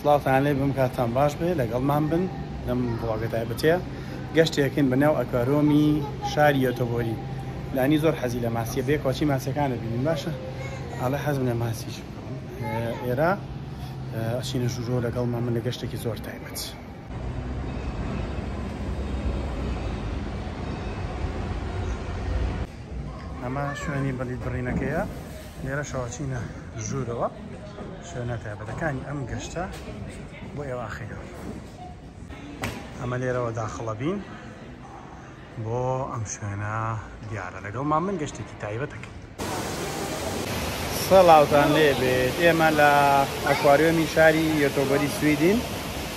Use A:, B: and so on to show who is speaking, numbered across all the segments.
A: سڵاوتان لێ بم کاتتان باش بێ لەگەڵمان بن لەم بڵاگە تایبەتەیە گەشتێکن بەناو ئەکوارۆمی شاری ئۆتۆبۆلی لانی زۆر حەزی لە ماسیە بێ کۆچی ماسیەکانە بینین باشە ئاڵێ حەزم لە ماسیش ئێرە ئەچینە ژوورۆ لەگەڵمان من لە گەشتێکی زۆر تایبەت. ئەمە شوێنی بەلیت بڕینەکەیە لێرە شەواچینە ژوورەوە شوێنە تایبەتەکانی ئەم گەشتە بۆ ئێواخەیە. ئەمە لێرەوە داخڵە بین بۆ ئەم شوێنە دیارە لەگەڵمان من گەشتێکی تایبەتەکە. سەڵاوتان لێ بێت ئێمە لە ئەکواریۆمی شاری ئۆتۆبۆلی سویدین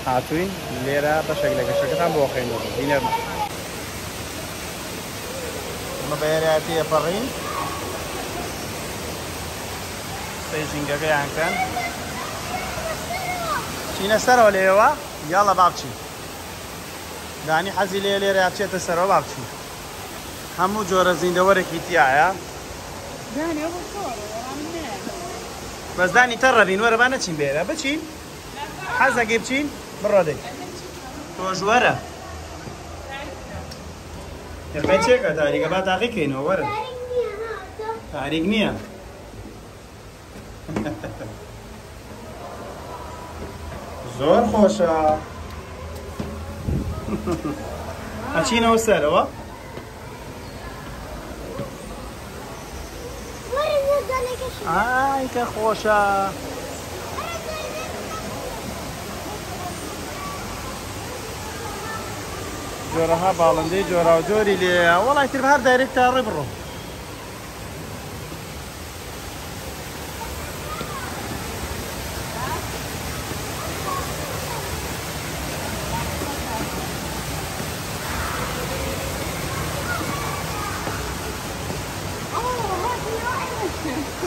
A: هاتووین لێرە بەشێک لە گەشتەکەتان بۆ خەینەوە بینەرمە. ئەمە بە یاریەتی ئەپەڕین سێژینگەکەیان کەن چینە سەرەوە لێەوە یاڵە با بچین دانی حەزی لێ لێرە بچێتە سەرەوە با بچین هەموو جۆرە زیندەوەرێکی تیایە بەزدانی تەڕەبین وەرە با نەچین بێرە بچین حەزەکەی بچین بڕۆ دەی تۆژوەرە یەخمە چێکە تاریکە با تاقیکەینەوە وەرە تاریک نییە زۆر خۆشە ئەچینەوە سەرەوە ئای کە خۆشە جۆرەها باڵندەی جۆرا و جۆری لێ وەڵای تر هەر دایرێک تا ڕێ بڕۆ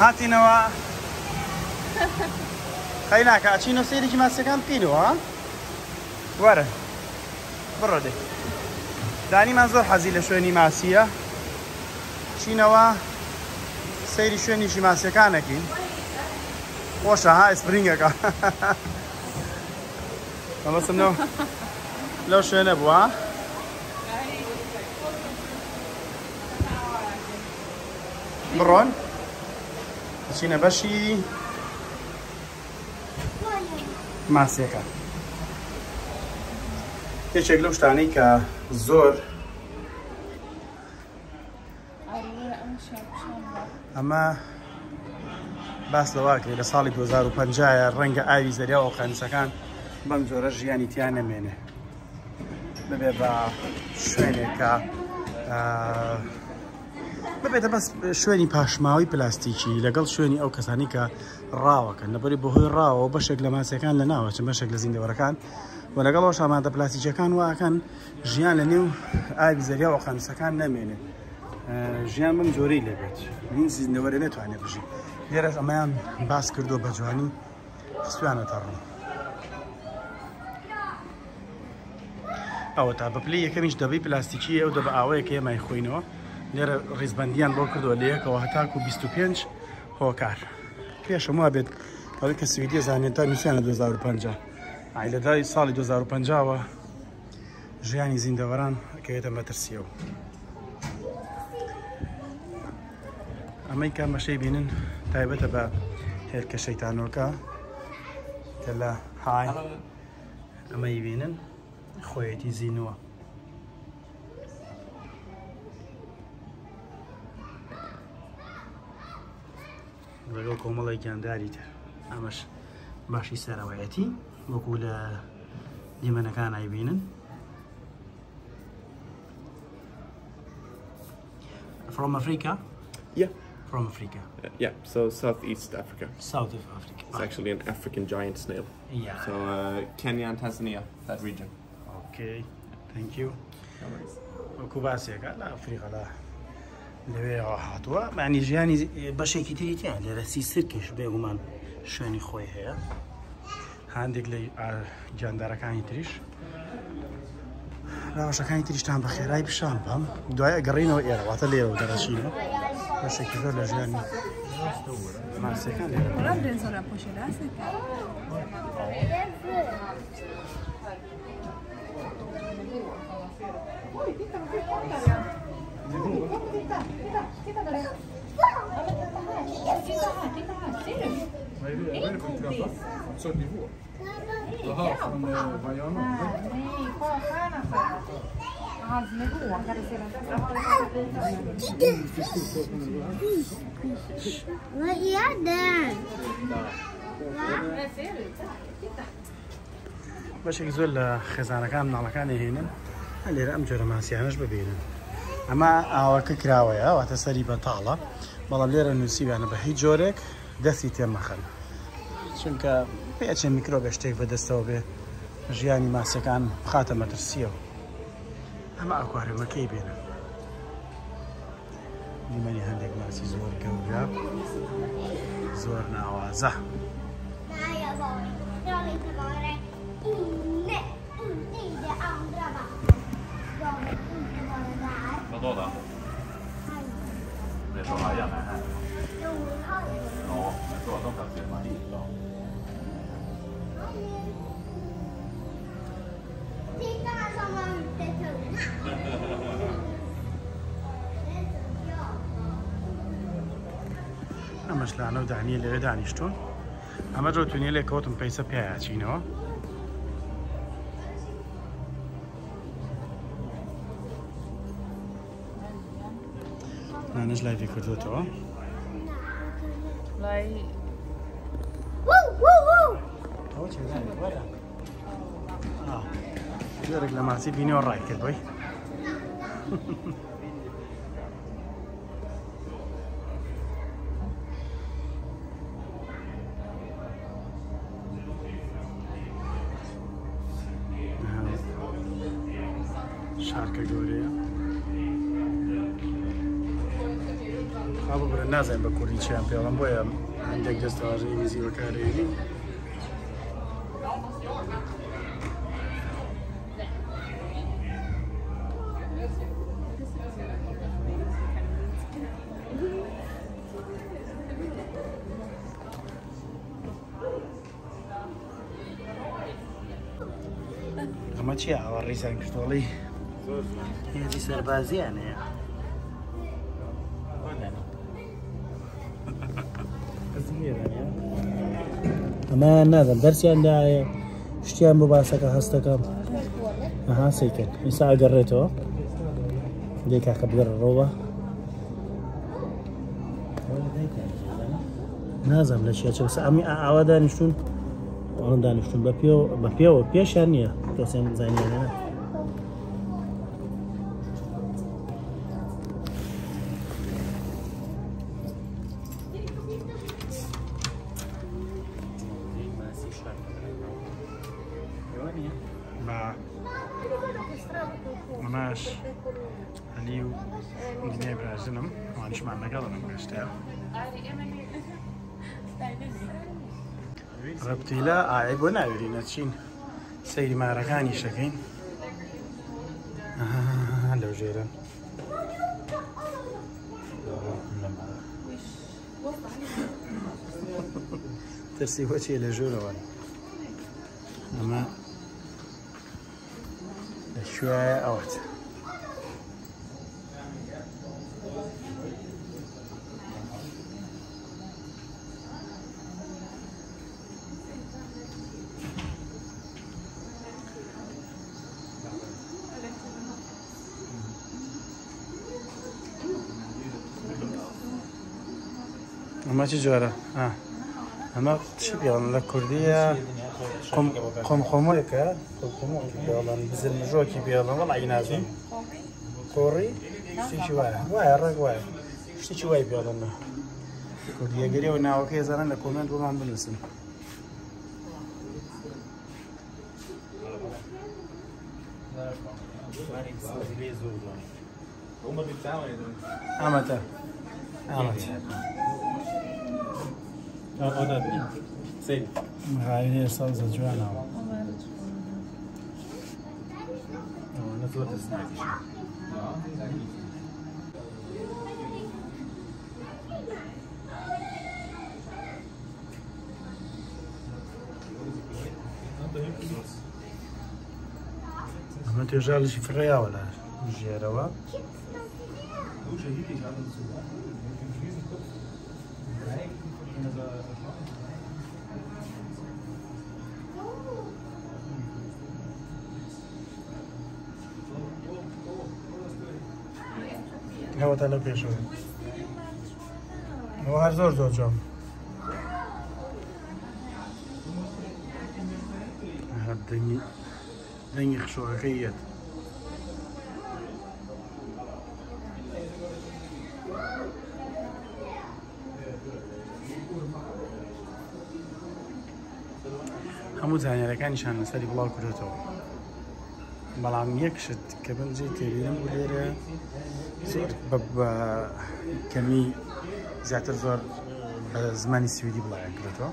A: هاتینەوە خەی ناکە ئەچینەوە سەیرێکی ماسیەکان بکەینەوە وەرە بڕۆ دێ دانیمان زۆر حەزی لە شوێنی ماسیە چینەوە سەیری شوێنیشی ماسیەکانەکەین خۆشە ها ئیسپرینگەکە ئەمەسم لەو شوێنە بووە بڕۆن چینە بەشی ماسیەکە یەکێک لەو شتانەی کە زۆر ئەمە باس لەواکرێت لە ساڵی 2050 ڕەنگە ئاوی زەریا و ئۆقیانوسەکان بەم جۆرە ژیانی تیان نەمێنێ ببێ بە شوێنێکە ببێتە بەس شوێنی پاشماوی پلاستیکی لەگەڵ شوێنی ئەو کەسانی کە ڕاوەکەن لەبەری بەهۆی ڕاوە بەشێک لە ماسیەکان لە ناوە چ بەشێک لە زیندەوەرەکان و لەگەڵەوە شامادە پلاستیکیەکان واکەن ژیان لە نێو ئاوی زەریا و ئۆقیانوسەکان نەمێنێ ژیان بەم جۆرەی لێبێت هیچ زیندەوەرە نەتوانێت بژی لێرەش ئەمەیان باس کردووە بە جوانی سویانەتە ڕوو ئەوە تا بەپلەی یەکەمیش دەبەی پلاستیکی ئەو دە بە ئاوەیەکە ئێمای خۆینەوە لێرە ڕێزبەندیان بۆ کردووە لە یەکەوە هەتاکو 25 هۆکار پێشەمە بێت ئەوەی کە سویدی زانێت تا نووسیانە 2050 لە دای ساڵی 2050ەوە ژیانی زیندەوەران کەوێتە مەترسیەوە ئەمەی کە مەشەی بینن تایبەتە بە هێرکە شەیتانۆکە کە لە های ئەمەی بینن خۆیەتی زینووە لەگەڵ کۆمەڵی گیانداری تر ئەمەش باشی سەرەوەیەتی وەکو لە دیمەنەکان ئایبینن From Africa?
B: Yeah.
A: From Africa?
B: Yeah, so Southeast Africa.
A: South of Africa.
B: It's actually an African giant snail.
A: Yeah.
B: So Kenya and Tanzania, that region.
A: Okay, thank you.
B: No worries.
A: وەکو باسێکە لە ئەفریقا لە لەوێەوە هاتووە معنی ژیانی بەشێکی تریتیان لێرە سیسرکش بێگومان شوێنی خۆی هەیە هەندێک لە گیاندارەکانی تریش ڕاوەشەکانی تریشتان بە خێرای پیشان بەم دوای ئەگەڕینەوە ئێرە واتە لێرە و دەڕەچینە بەشێکی زۆر لە ژیانی ماسەکان لێرە
C: وڵام درێنزۆرە پۆشە داسێکە
D: Sån nivå. Jaha, från Vajana.
E: Hans nivå kan du se den.
F: Vad är den?
A: بەشێک زۆر لە خێزانەکان مناڵەکانی هێنن لێرە ئەم جۆرە ماسیانەش ببینن ئەمە ئاوەکە کراوەیە واتە سەری بەتاڵە بەڵام لێرە نووسیوانە بە هیچ جۆرێک دەستی تێمەخەن چونکە پێچێن میکرۆبێ شتێک بەدەستەوە بێ ژیانی ماسیەکان بخاتە مەترسیەوە ئەمە ئەکواریۆمەکەی بێنن دیمەنی هەندێک ماسی زۆر گەورە زۆر ناوازە
F: Nej, jag vill inte vara inne i det andra vattnet. Jag vill inte vara där.
G: Vadå då? Det är så hajarna här.
F: Jo, hallå.
G: Ja, jag tror att de kan simma hit då.
F: Titta han som var ute tunna.
A: ئەمەش لانە و دانیە لێرە دانیشتون ئەمە ڕۆتونیە لێ کەوتم پەیسە پیاچینەوە نانەش لایڤی کردوێتەوە
C: لای
F: Woo, woo, woo.
A: جۆرێک لە ماسی بینیەوە ڕای کرد بۆی شارکە گەورەیە خابە برە نازانین بە کوردی چیان پێڵم بۆیە هەندێک دەستەواژەی میزی بەکارێنی ئەمە چیە ئاوا ڕیسان کردۆڵی هێزی سەربازیانەیە ئەمە نازم دەرسیان داە شتیان بۆ باسەکە هەستەکەم ئەها سەیکرد ئێستا ئەگەڕێتەوە دێ کاکە بگەڕەوە نازم لە چیا چەسە ئەمی ئاوا دانیشتون ئەڵم دانیشتون بە پێوە پێشیان نییە تۆسێن زانیانە ئەماش هەلی و دنیای برازنم ئەوانیشمان لەگەڵم گەشتە ڕەبتیلە ئایا بۆ ناوێرینە چین سەیری مارەکانی شەکەین لەو ژێرە ترسی وەچێ لە ژۆرەوە ئەمە لەکوێیە ئەوەت ئەمە چی جۆرە؟ ئەمە چی پێڵن لە کوردیە قۆمخۆمۆیەکە پێڵن بزنژۆکی پێڵن وەڵی نازم کۆڕی شتێکی وایە وایە ڕێک وایە شتێکی وای پێڵن کوردیەگەریەوە ناوەکەی زانن لە کۆمنت بۆمان بنووسن ئەمەتە هاوینێ سەوزە جوانەوە توێژاڵشی فڕێیاوە لە ژێرەوە هەوەتە لە پێشەوە ئەوە هەر زۆر زۆر جوان هەر دەنگی خشۆکەکەی یەت هەموو زانیارەکانیشان لەسەری بڵاو کردێتەوە بەڵام یەکشت کە بنجێ تێبیرم بوو لێرە زۆر بە کەمی زیاتر زۆر بە زمانی سویدی بڵایان کردێتەوە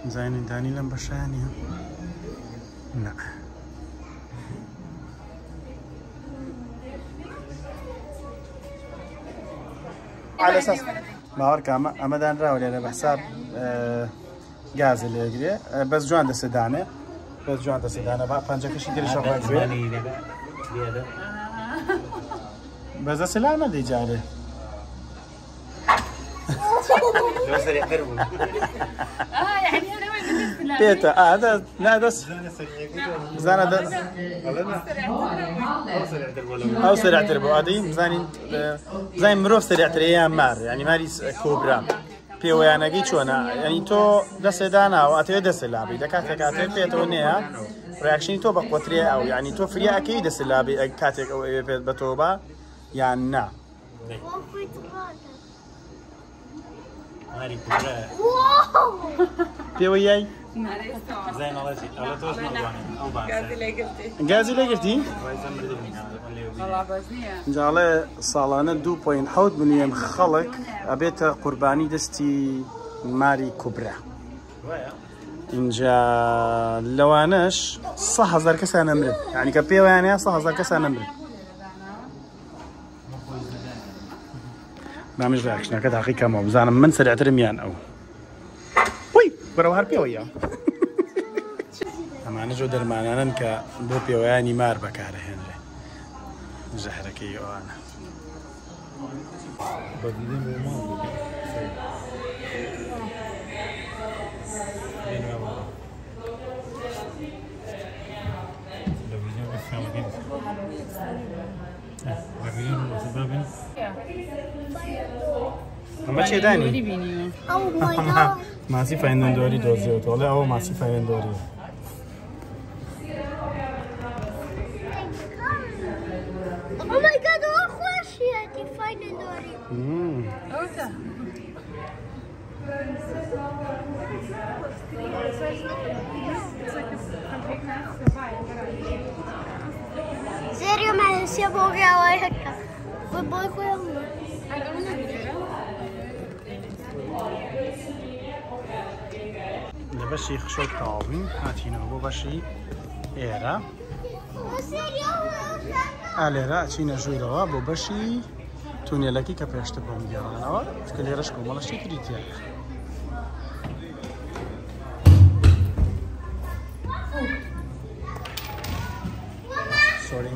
A: زانیندانی لەم بەشانیە نە على اساس باوەڕکە ئەمەدانراوە لێرە بە حساب گازە لێگرێ بەس جوان دەسەدانێ بەس جوان دەسەدانە با پەنجەکەشی دێشە ڕاگوێ بەس دەسەلا نەدەی جارێ پێتە نادەست بزانە ئەو سەرعتر بۆ ئادەی بزانین مرۆڤ سەرعترە یان مار ینی ماری کۆبرا پێوەیانەکەی چۆنە ینی تۆ دەسێداناوە ئەتەوێت دەسەلابی دەکاتێک کاتێک پێێتەوە نەیە ڕاکشنی تۆ بە قوترێ ئەو ینی تۆ فریاکەی دەسەلابی کاتێک ئەو ئەوێ پێت بە تۆ بە یان نا پێوە یای گازی لێگرتی؟ جاڵێ ساڵانە 2.7 ملیۆن خەڵک ئەبێتە قوربانی دەستی ماری کوبرا اینجا لەوانەش 100,000 کەسان نەمرن یعنی کە پێوەیانەیە 100,000 کەسان نەمرن مامش ڕاکشنەکە تاقی کەمەوە بزانم من سەرعترم یان ئەو وی بەرەوە هەر پێوەیە ئەمانە جۆ دەرمانانن کە بۆ پێوەیانی مار بەکارەهێنرێ زەهرەکەی ئەوانە ئەمە چێدانی؟ ماسی فایندۆری دۆزیێتەوە ئەوە ماسی فایندۆری
F: Oh my god, ئەوە خۆشیەتی فایندۆری زێریۆ مەهێسیە بۆ گاوای هەکە بۆ بۆی خۆیان
A: لە بەشی خشۆک تەواوبووین هاتینەوە بۆ بەشی ئێرە لێرە ئەچینە ژوورەوە بۆ بەشی تونێلەکی کە پێشتر بۆم گێڕانەوە کە لێرەش کۆمەڵەشی تریتیە سۆری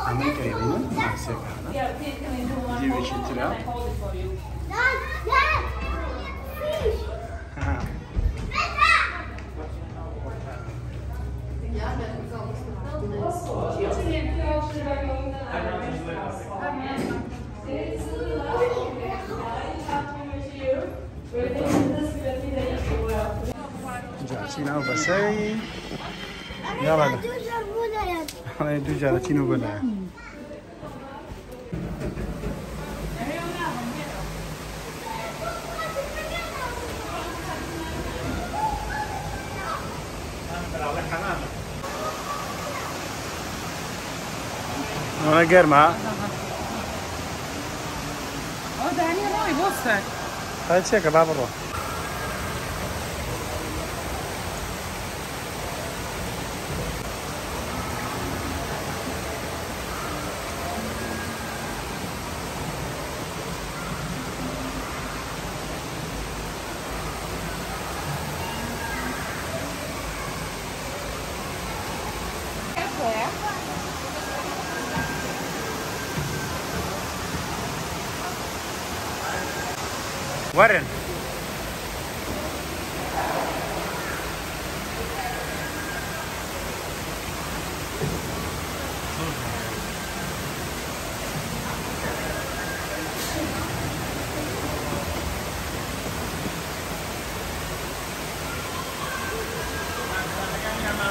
A: ئەمەی کەیبینن ماسیەکانە دیوێکی ترە جاچینەوە بەشەی یاڵە دوو جارەچین و بەلایە ئەوە گەرمە هەر چێکە با بڕۆ ورن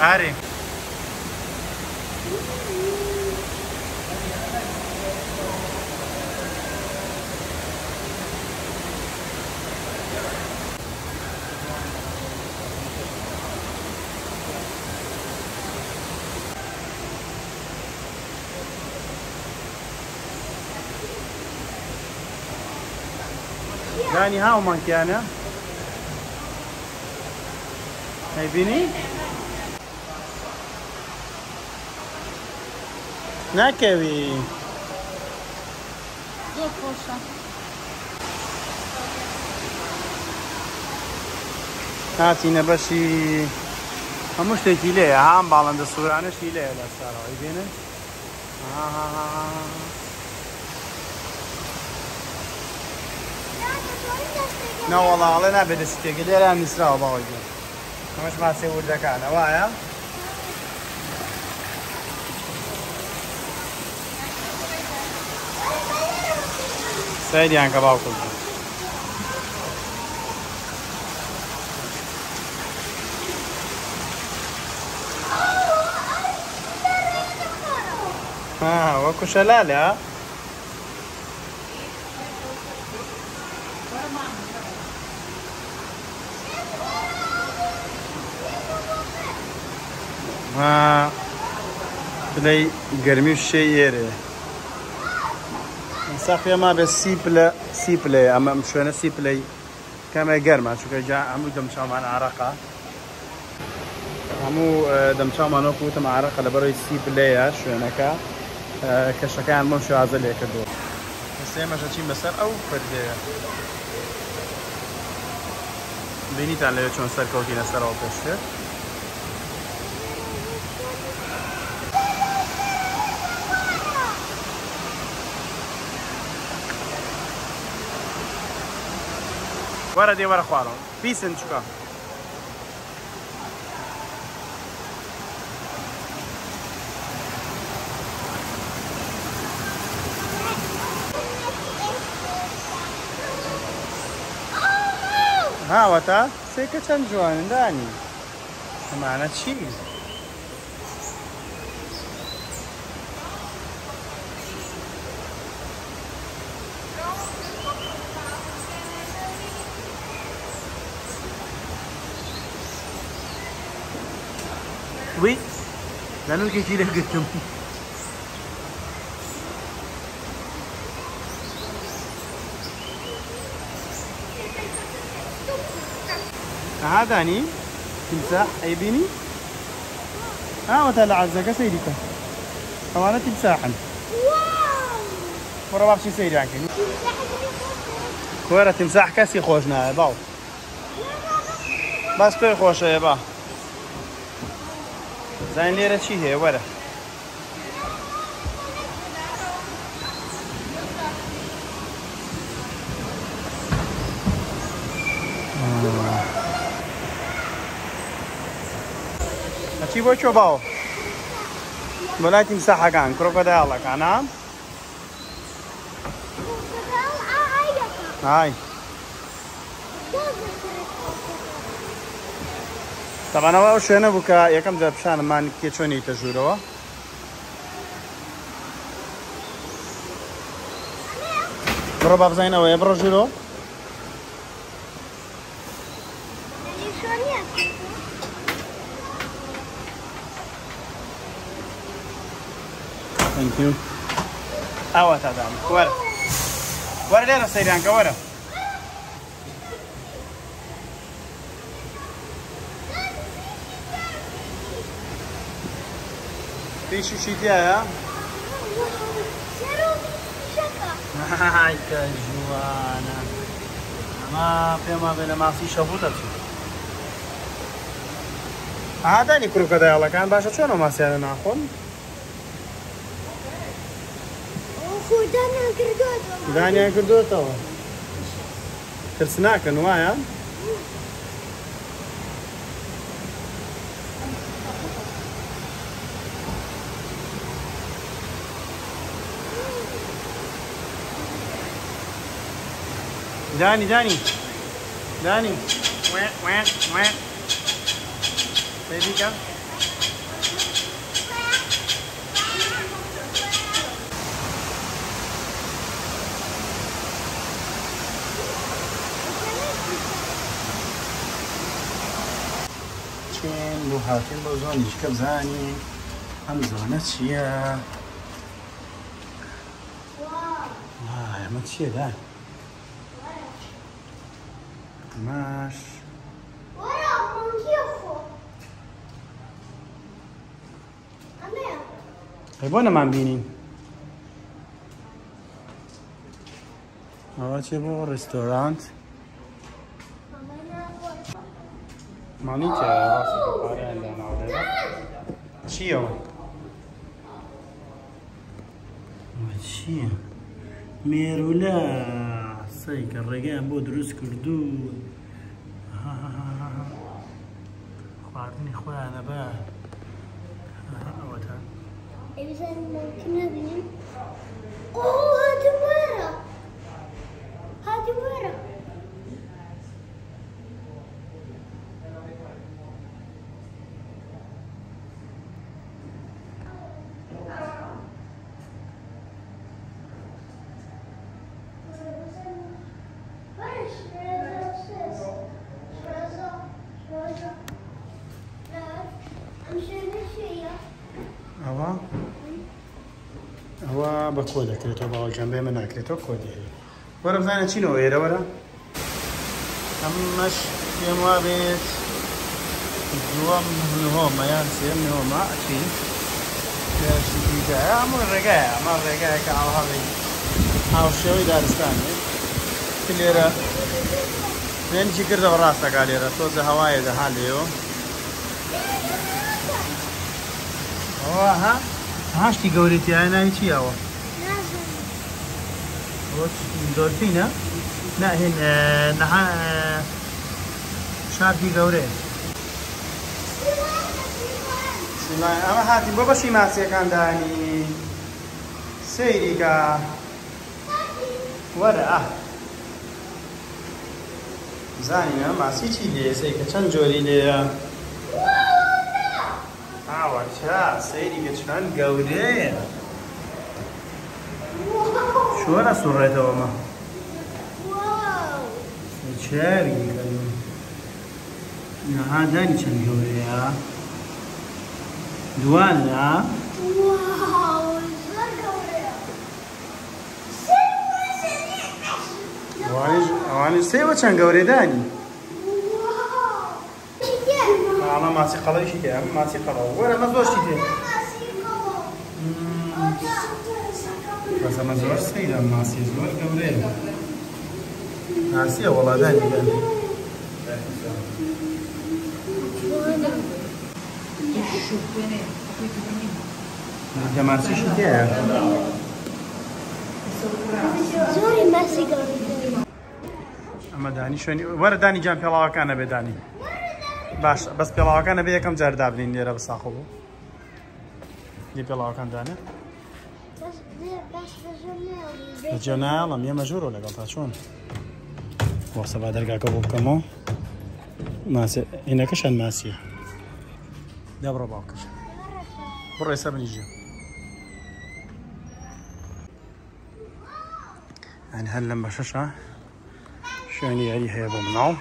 A: هاري يعني هاو مانكي أنا هيبيني ناكوي
C: زۆر خۆشە.
A: هاتینە بەشی هەموو شتێکی لێیە هام باڵندە سوورانەشی لێیە لە سارەوەی بێنن نەوەڵاڵێ نابێت دەستێکی لێران نووسراوە باوەی بێن ئەمەش ماسێ وردەکانە وایە سەیریان کە باوکم وەکو شەلالە پلەی گەرمی و شەی ئێرێ ساقیەما بە سی پلەیە ئەمە شوێنە سی پلەی کەمە گەرمە چونکە جا هەموو دەمچاومان عارەقە هەموو دەمچاومان وەکو وتم عارەقە لەبەرەوەی سی پلەیە شوێنەکە کەشەکەیان بەم شێوازە لێ کردووە ئێستا ئێمەش چین بەسەر ئەو پەردەیە بینیتان لەوێ چۆن سەرکەوتینە سەرەوە پێشتر وەرە دێ وەرە خوارەوە پیسن چکە هاوەتە سێکە چەند جوانندانی ئەمانە چی؟ وی لەنوکێکی لێگرتم هادانی تمساح ئەیبینی هاوەتە لە عەرزەکە سەیریکە ئەوانە تیمساحن بڕە باشی سەیریان کردی وەرە تیمساح کەسی خۆش نایە باو باس پێی خۆشەیە با زين ليرة شي هي ولا هاتي بو شو باو بلاتي مساحة كان كروكوديل كان نعم هاي طبعا ئەوە شوێنە بوو کە یەکەم جار پیشانمان کێ چۆنیتە ژوورەوە بڕۆ با بزانین ئەوەیە بڕۆ ژوورەوە ثانکیو ئەوە تا دام وەرە وەرە لێرە سەیرانکە وەرە فيشو شي تاعها هاي كجوانا ما فيما بين ما في شبوطة هذا ني كروكوديل كان باشا شنو ما سير ناخذ دانيا كردوتو ترسناکەن وایە؟ دانی بیبیکە چێن بۆ هاتین بۆ زۆنیشکە بزانین ئەم زۆنە چییە؟ ئەمە چییە دان؟ ماش ئەی بۆ نەمان بینین ئەوە چێ بۆ ڕێستۆرانت مانی تێ ڕاستی بە پارەیان داناوە لێرە چییەوە؟ ئەوە چییە؟ مێرولە سەی کە ڕێگەیان بۆ دروست کردو خواردنی خۆیانە بە ئەوەتە
F: ئەویزان ممکن نبینیم هاتی وەرە
A: ئەوە بە کۆ دەکرێتەوە باوەکیان بێمە ناکرێتەوە کۆدی هەیە وەرە بزانە چینەوە ئێرە وەرە ئەمەش پێم وا بێت دووەم نهۆمە یان سێم نهۆمە ئەچی دیکایە ئەمە ڕێگایە ئەمە ڕێگایەکە ئاوهاوی هاوشێوەی دارستانێ لێرە وێنجی کردەوە ڕاستەکە لێرە تۆزە هەوایە دەها لێەوە ئەوە ها هاشتی گەورەتیایە ناوی چییەوە؟ دۆلفینە؟ ناهێن نەها شارکی گەورەیە ئەمە هاتی بۆ بەشی ماسیەکان دانی سەیریکە وەرە زانینە ماسی چی لێ سەیکە چەند جۆری لێە ئاوەچە سەیریکە چەند گەورەیە شۆرە سوڕێتەوەمە چاوی نەها دانی چەند گەورەیە دوانە ئەوانش سێوە چەند گەورەی دانی ئەمە ماسی قەڵەیشی تێ ئەمە ماسی قەڵەوە وەرە ئەمە زۆرشی تێ بەس ئەمە زۆر سەیرە ماسی زۆر گەورەیە ماسیە وەڵادانی دانی ماسیشی تێیە
F: زۆری ماسی گەورەی
A: ئەمە دانی شوێنی وەرە دانی جان پێڵاوەکانە بێ دانی باش بەس پێڵاوەکانە بێ یەکەم جار دابنین لێرە بەساخۆ بوو دی پێڵاوەکان دانێ بەجێ نایڵم ئێمە ژوورۆ لەگەڵ تا چۆن بۆ سەبا دەرگاکە بۆ بکەمەوە ماسی ئینەکەشان ماسیە دەبڕە باوکەش بڕێ سەر منیژە ئەنی هەر لەم بەشەشە شوێنی یاری هەیە بۆ مناڵ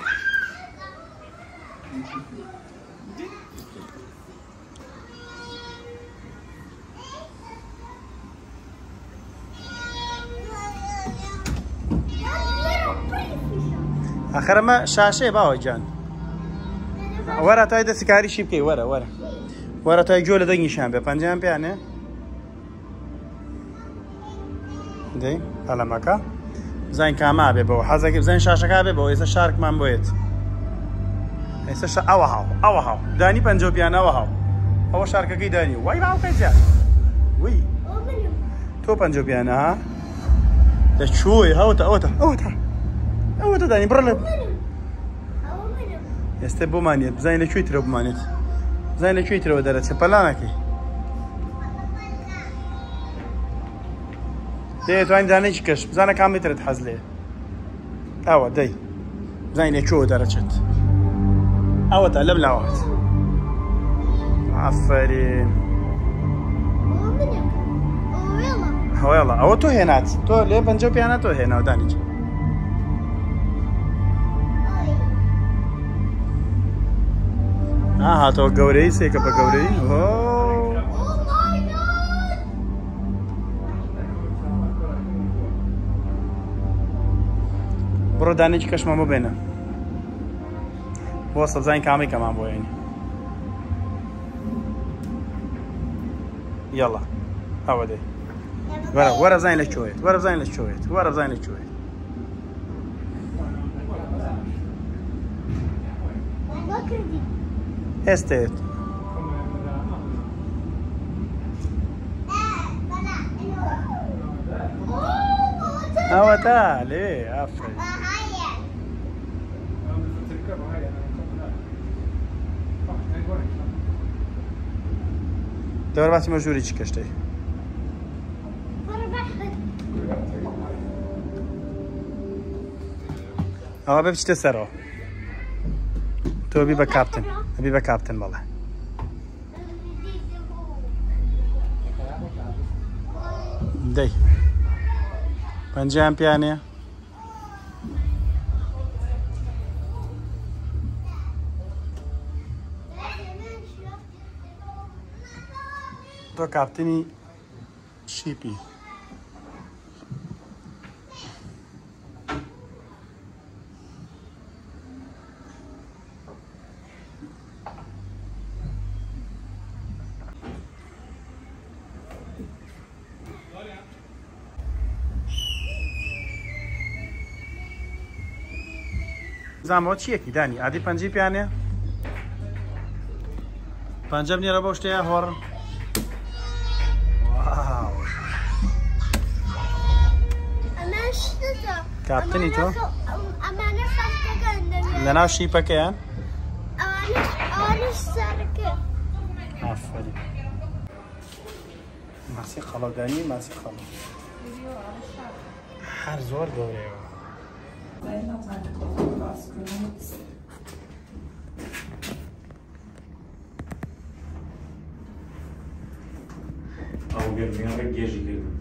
A: ئەخەرەمە شاشەیە باوە گیان وەرە تای دەستکاریشی بکەی وەرە تای گوێ لە دەنگیشان بێ پەنجیان پێیانێ دەی هەلەمەکە بزانین کاما بێ بەوە حەزەکە بزانین شاشەکە بێ بەوە ئێستا شارکمان بۆیت ئێستا ئەوە هاو دانی پەنجۆپیان ئەوە شارکەکەی دانی وای باوکەی جا وی تۆ پەنجۆپیانە ها دەچووی ئەوەتە ئەوە دەدانی بڕە لە
F: ئەوە منم
A: ئێستا بۆمانێت بزانین لەکوێی ترەوە بمانێت بزانین لەکوێی ترەوە دەرەچێت پەلانەکەی دەیەتوانین دانێکی کەش بزانە کامێترت حەز لێ ئەوە دەی بزانین لەکوێوە دەرەچێت ئەوە تا لەم لاوات ئافەرین
F: ئەوە منم ئەوە
A: هەوڵە ئەوە تۆ هێنات تۆ لێ پەنجە پیانە تۆ هێناوە دانیچ هاتەوە گەورەی سێکە بە گەورەی بڕۆ دانێکی کەشمان ببێنە بۆ سەبزانین کامی کەمان بۆ ینی یاڵا ئەوە دەی وەرە بزانین لەکوێیت وەرە بزانین لەکوێیت وەرە بزانین لەکوێیت هێستێت ئەوە تا لێ ئافرین دەوەرە باسی مەژووری چی کەشتەی ئەوە بێ بچتە سەرەوە تۆ بی بە کاپتن ئەبی بە کاپتن بەڵێ دەی پەنجەیان پیانەیە تۆ کاپتنی شیپی زانەوە چیەکی دانی ئادی پەنجی پیانێ پەنجەم نیێرە بۆ شتەیە هۆڕ کاپتنی تۆ لەناو شیپەکەیان ئافرین ماسی خەڵەودانی ماسی خەڵ هەر زۆر گەورەیەوە
G: ئەو گەرمیانە گێژی کردن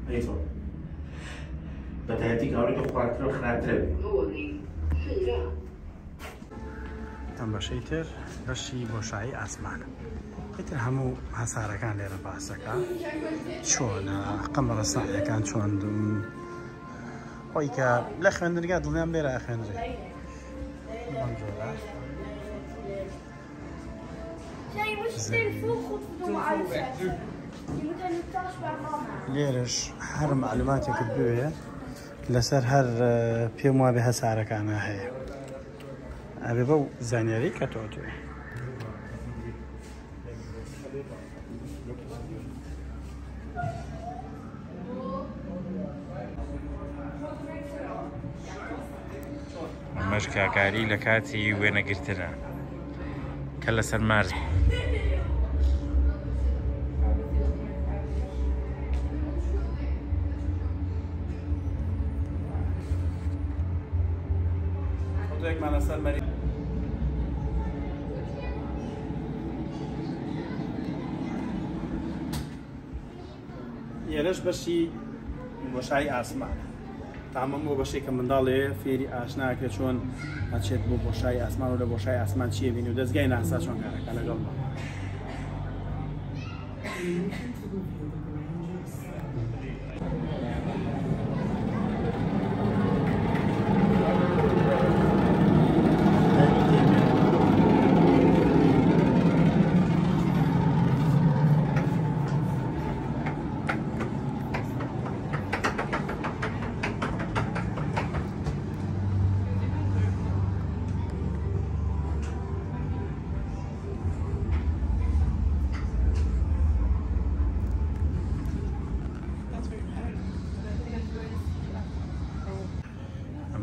G: ئەی تۆ بەتایەتی کاوری تۆ خواردنەوە خراپترە بێ
A: ئەم بەشەی تر بەشی بۆشایی ئاسمانە ئیتر هەموو هەسارەکان لێرە باسەکە چۆنە قەمەرە ساحیەکان چۆن خۆی کە لە خوێندنگا دڵنیام لێرە ئەخوێنرێ لێرەش هەر معلوماتێکت بوێ لەسەر هەر پێم وابێ هەسارەکانە هەیە ئەبێ بەو زانیاری کە تۆ توێ
H: ئەمەش کاکاری لە کاتی وێنەگرتنە کە لەسەر مارز
A: ئێرەش بەشی بۆشایی ئاسمانە تامەم بۆ بەشێک کە منداڵێ فێری ئاشناکە چۆن ئەچێت بۆ بۆشایی ئاسمان و لە بۆشایی ئاسمان چیە بینی و دەستگای ناسا چۆن کارەکە لەگەڵ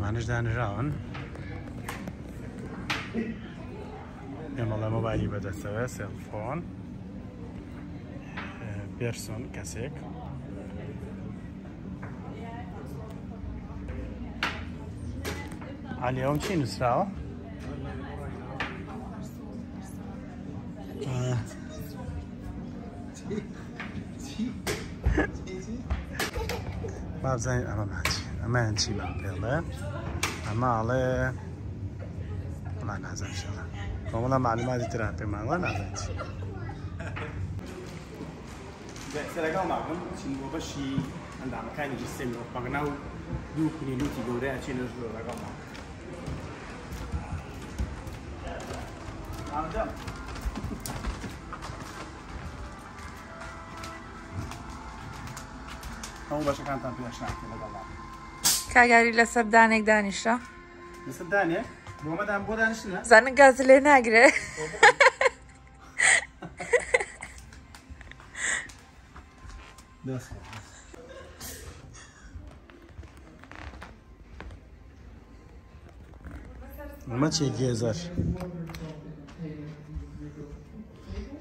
A: ئەمانش دانراون ئێمەڵە مۆبایلی بەدەستەوە سێلفۆن پێرسۆن کەسێک علی ئەوم چی نووسراوە؟ ما بزانین ئەمەیان چی بەم پێڵێ ئەماڵێ ئەما نازانم شەڵە کۆمەڵە معلوماتی تران پێمانوە نازانین چی سەرەکەڵ ماڵم چین بۆ بەشی ئەندامەکانی جستێمی ئۆپەغنا و دوو کونیلوتی گەورەیە چێنە ژوور لەگەڵ ماڵ هەموو بەشەکانتان پێش ناکرێت لەگەڵ ماڵ
C: کاگاری لەسەر دانێک دانیشتە
A: لەسەر دانێک بۆ مەدام بۆ دانیشتنە
C: زانە گاز لێ ناگرێ
A: ئەمە چی گێزەر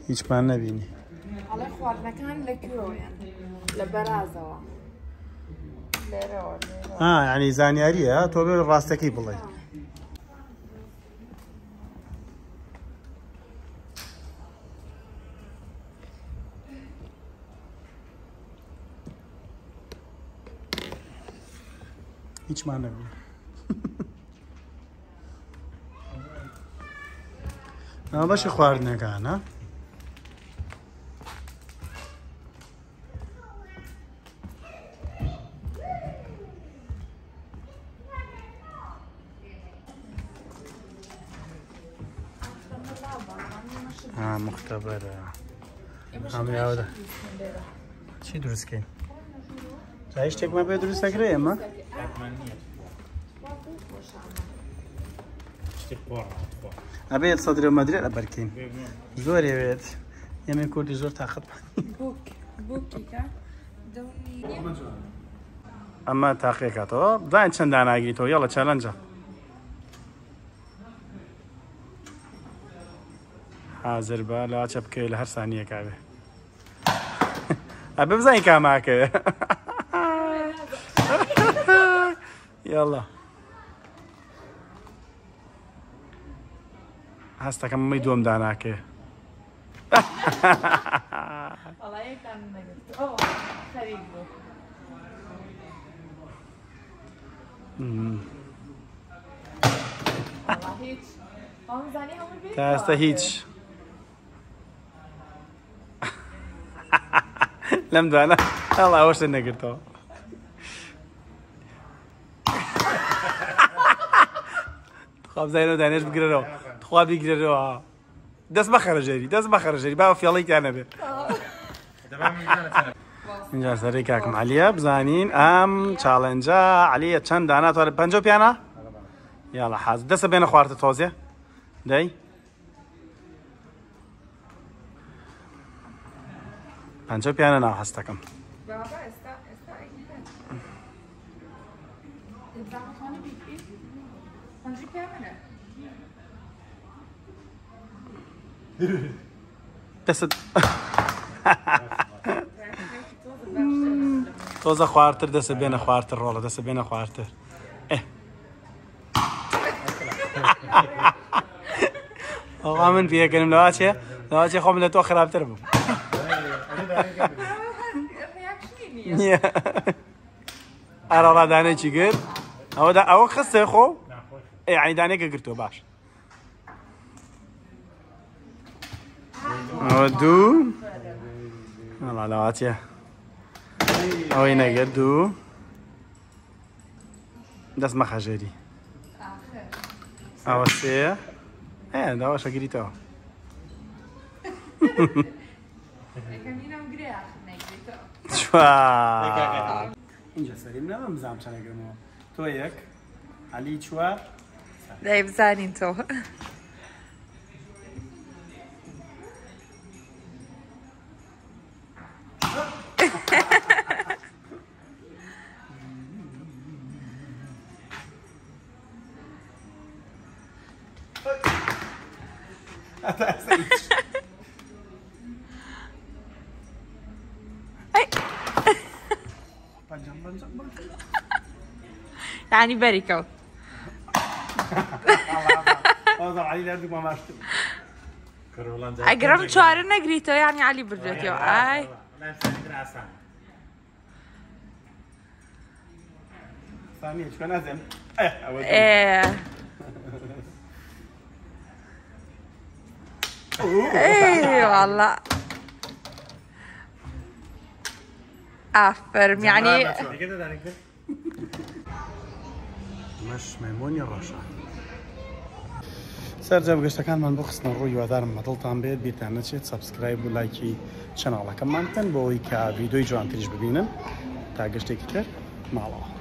A: هیچمان نەبینی
C: ئەڵێ خواردنەکان لەکوێوەیان لە بەرازەوە لێرەوە
A: یعنی زانیاریە تۆ بێ ڕاستەکەی بڵێ هیچمان نەبینی ئەمە بەشی خواردنەکانە مختبرە هەمیاوەدا چی دروستکەین جای شتێکمان پێ دروست نەکرێ ئێمە ئەبێت سەدرە مەدرێت ئەبەرکەین زۆر ئەوێت ئێمە کوردی زۆر تاقەت ئەمە تاقیەکاتەوە بزانین چەند داناگریتەوە یاڵە چەلەنجە حاضر بە لاچە بکەوێت لە هەر سانیەکاوێ ئەبێ بزانین کاماکەوێ یاڵە هەستەکەم مەی دووەم داناکەوێ تا ئێستا هیچ لەم دوانە هەڵا ئەوەشتە نەگرتەوە خوا بزانینەوە دانێش بگرێرەوە خوا بیگرێرەوە دەست بە خەرەژێری باوە فێڵێکیان نەبێت اینجا سەرەی کاکم عەلیە بزانین ئەم چاڵێنجە عەلیە چەند داناتوانێت 50 پیانە یاڵە حاز دەسە بێنە خواردە تۆزێ دەی 50 پیانە ناو هەستەکەم دەست تۆزە خواردتر دەسە بێنە خواردتر ڕۆڵە دەسە بێنە خواردتر ئەوڵا من پێکەنم لەوا چێ خۆم لە تۆ خراپتر بوو ئەرەڵا دانێکی گرت ئەوە خستێ خۆ یعنی دانێکە گرتووە باش ئەوە دوو ئەڵا لەوا چێ ئەوەی نەگەر دوو دەست مەخەژێری ئەوە سێ داواشە گریتەوە اینجا سەریم نەبم بزانم چەنەگەمەوە تۆ یەک عەلی چوار
C: دای بزانین تۆ يعني بەریکەوت ئەگەرم چوارە نەگریتەوە یانی علی بردوێتەوە ئای والله ئافرم یعنی
A: مەش مەمۆنی ڕەشە سەرجە بگەشتەکانمان بۆ خستنە ڕووی هیوادارم مەدڵتان بێت بیرتان نەچێت سەبسکرایب و لایکی چەناڵەکەمانتن بۆ ئەوەی کە ڤیدۆی جوانتریش ببینن تا گەشتێکی تر ماڵەوە